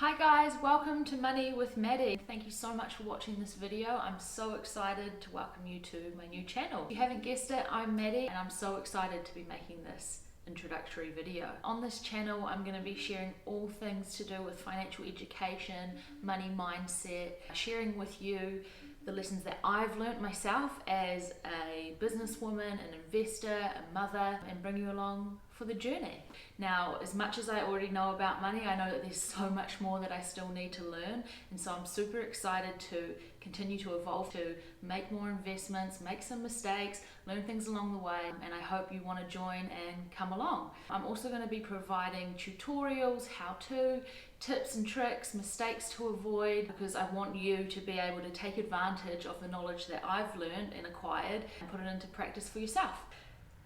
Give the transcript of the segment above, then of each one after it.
Hi guys, welcome to Money with Maddie. Thank you so much for watching this video. I'm so excited to welcome you to my new channel. If you haven't guessed it, I'm Maddie and I'm so excited to be making this introductory video. On this channel, I'm going to be sharing all things to do with financial education, money mindset, sharing with you the lessons that I've learnt myself as a businesswoman, an investor, a mother, and bring you along for the journey. Now, as much as I already know about money, I know that there's so much more that I still need to learn, and so I'm super excited to continue to evolve, to make more investments, make some mistakes, learn things along the way, and I hope you want to join and come along. I'm also going to be providing tutorials, how-to, tips and tricks, mistakes to avoid, because I want you to be able to take advantage of the knowledge that I've learned and acquired and put it into practice for yourself.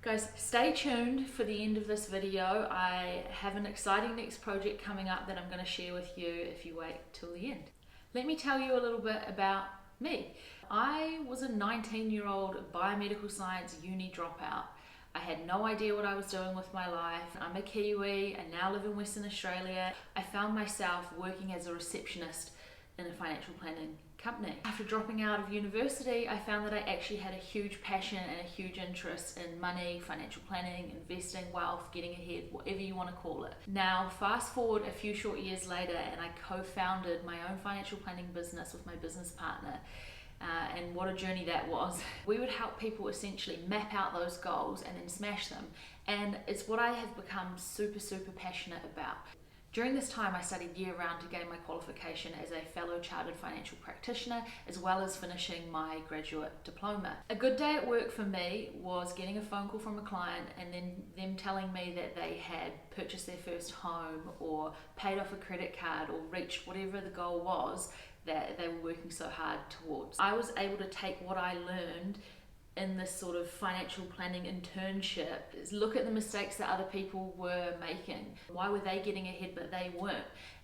Guys, stay tuned for the end of this video. I have an exciting next project coming up that I'm going to share with you if you wait till the end. Let me tell you a little bit about me. I was a 19-year-old biomedical science uni dropout. I had no idea what I was doing with my life. I'm a Kiwi, I now live in Western Australia. I found myself working as a receptionist in a financial planning company. After dropping out of university, I found that I actually had a huge passion and a huge interest in money, financial planning, investing, wealth, getting ahead, whatever you want to call it. Now, fast forward a few short years later, and I co-founded my own financial planning business with my business partner. And what a journey that was. We would help people essentially map out those goals and then smash them. And it's what I have become super passionate about. During this time, I studied year-round to gain my qualification as a fellow chartered financial practitioner, as well as finishing my graduate diploma. A good day at work for me was getting a phone call from a client and then them telling me that they had purchased their first home or paid off a credit card or reached whatever the goal was that they were working so hard towards. I was able to take what I learned in this sort of financial planning internship, look at the mistakes that other people were making. Why were they getting ahead but they weren't?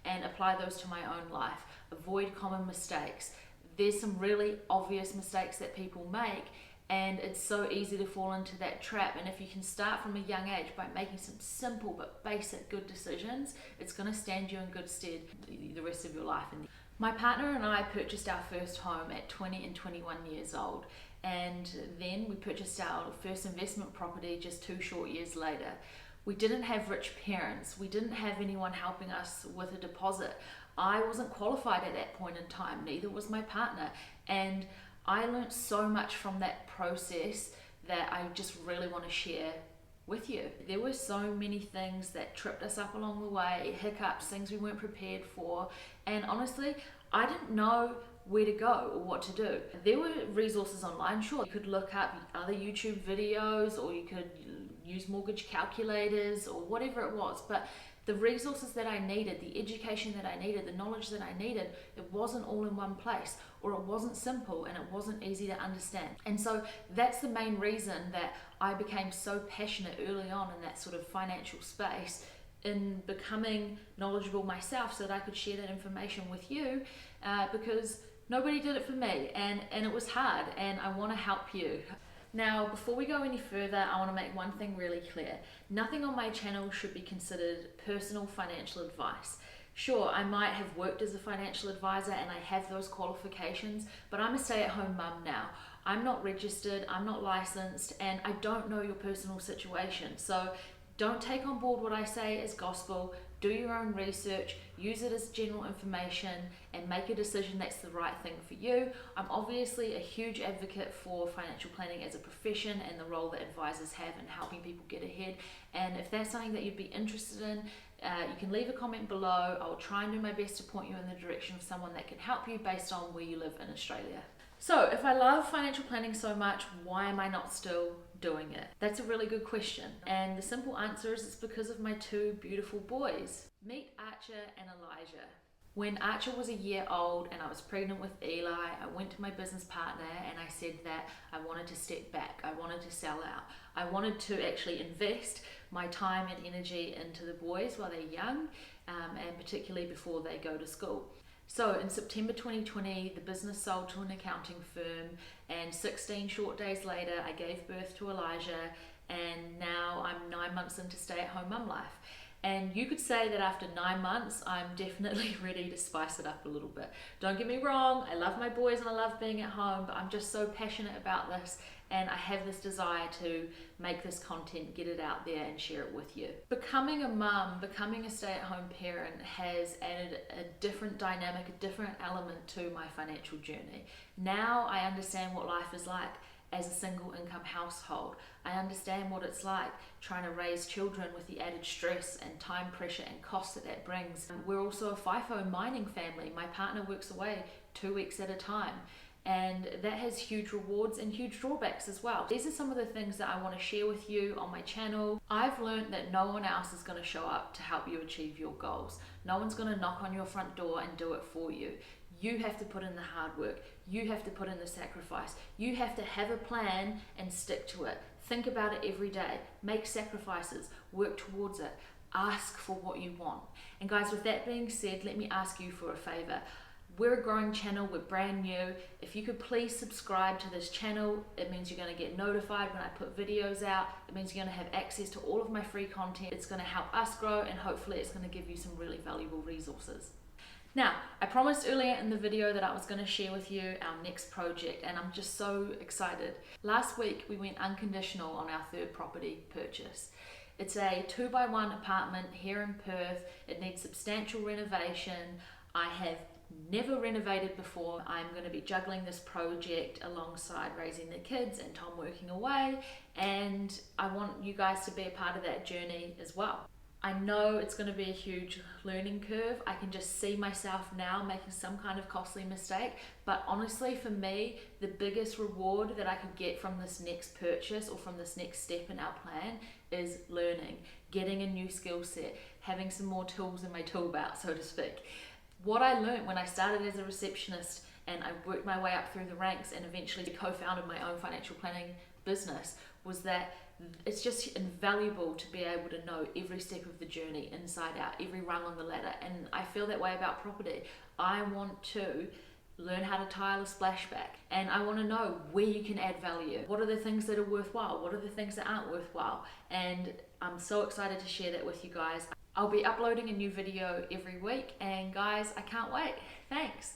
And apply those to my own life. Avoid common mistakes. There's some really obvious mistakes that people make, and it's so easy to fall into that trap. And if you can start from a young age by making some simple but basic good decisions, it's going to stand you in good stead the rest of your life. My partner and I purchased our first home at 20 and 21 years old. And then we purchased our first investment property just 2 short years later. We didn't have rich parents. We didn't have anyone helping us with a deposit. I wasn't qualified at that point in time, neither was my partner. And I learned so much from that process that I just really want to share with you. There were so many things that tripped us up along the way, hiccups, things we weren't prepared for. And honestly, I didn't know where to go or what to do. There were resources online, sure. You could look up other YouTube videos, or you could use mortgage calculators or whatever it was, but the resources that I needed, the education that I needed, the knowledge that I needed, it wasn't all in one place, or it wasn't simple and it wasn't easy to understand. And so that's the main reason that I became so passionate early on in that sort of financial space, in becoming knowledgeable myself so that I could share that information with you, because nobody did it for me, and it was hard, and I want to help you. Now, before we go any further, I want to make one thing really clear. Nothing on my channel should be considered personal financial advice. Sure, I might have worked as a financial advisor and I have those qualifications, but I'm a stay-at-home mum now. I'm not registered, I'm not licensed, and I don't know your personal situation. So don't take on board what I say as gospel. Do your own research, use it as general information, and make a decision that's the right thing for you. I'm obviously a huge advocate for financial planning as a profession and the role that advisors have in helping people get ahead. And if that's something that you'd be interested in, you can leave a comment below. I'll try and do my best to point you in the direction of someone that can help you based on where you live in Australia. So if I love financial planning so much, why am I not still doing it? That's a really good question. And the simple answer is it's because of my 2 beautiful boys. Meet Archer and Elijah. When Archer was a year old and I was pregnant with Eli, I went to my business partner and I said that I wanted to step back. I wanted to sell out. I wanted to actually invest my time and energy into the boys while they're young, and particularly before they go to school. So in September 2020, the business sold to an accounting firm, and 16 short days later, I gave birth to Elijah, and now I'm 9 months into stay-at-home mum life. And you could say that after 9 months, I'm definitely ready to spice it up a little bit. Don't get me wrong, I love my boys and I love being at home, but I'm just so passionate about this, and I have this desire to make this content, get it out there and share it with you. Becoming a mum, becoming a stay-at-home parent has added a different dynamic, a different element to my financial journey. Now I understand what life is like as a single income household. I understand what it's like trying to raise children with the added stress and time pressure and cost that brings. We're also a FIFO mining family. My partner works away 2 weeks at a time, and that has huge rewards and huge drawbacks as well. These are some of the things that I want to share with you on my channel. I've learned that no one else is going to show up to help you achieve your goals. No one's going to knock on your front door and do it for you. You have to put in the hard work. You have to put in the sacrifice. You have to have a plan and stick to it. Think about it every day. Make sacrifices. Work towards it. Ask for what you want. And guys, with that being said, let me ask you for a favor. We're a growing channel, we're brand new. If you could please subscribe to this channel, it means you're going to get notified when I put videos out. It means you're going to have access to all of my free content. It's going to help us grow, and hopefully it's going to give you some really valuable resources. Now, I promised earlier in the video that I was going to share with you our next project, and I'm just so excited. Last week we went unconditional on our third property purchase. It's a 2x1 apartment here in Perth. It needs substantial renovation. I have never renovated before. I'm going to be juggling this project alongside raising the kids and Tom working away, and I want you guys to be a part of that journey as well. I know it's going to be a huge learning curve. I can just see myself now making some kind of costly mistake, but honestly for me, the biggest reward that I could get from this next purchase or from this next step in our plan is learning, getting a new skill set, having some more tools in my tool belt, so to speak. What I learned when I started as a receptionist and I worked my way up through the ranks and eventually co-founded my own financial planning business was that it's just invaluable to be able to know every step of the journey inside out, every rung on the ladder. And I feel that way about property. I want to learn how to tile a splashback, and I want to know where you can add value. What are the things that are worthwhile? What are the things that aren't worthwhile? And I'm so excited to share that with you guys. I'll be uploading a new video every week, and guys, I can't wait. Thanks.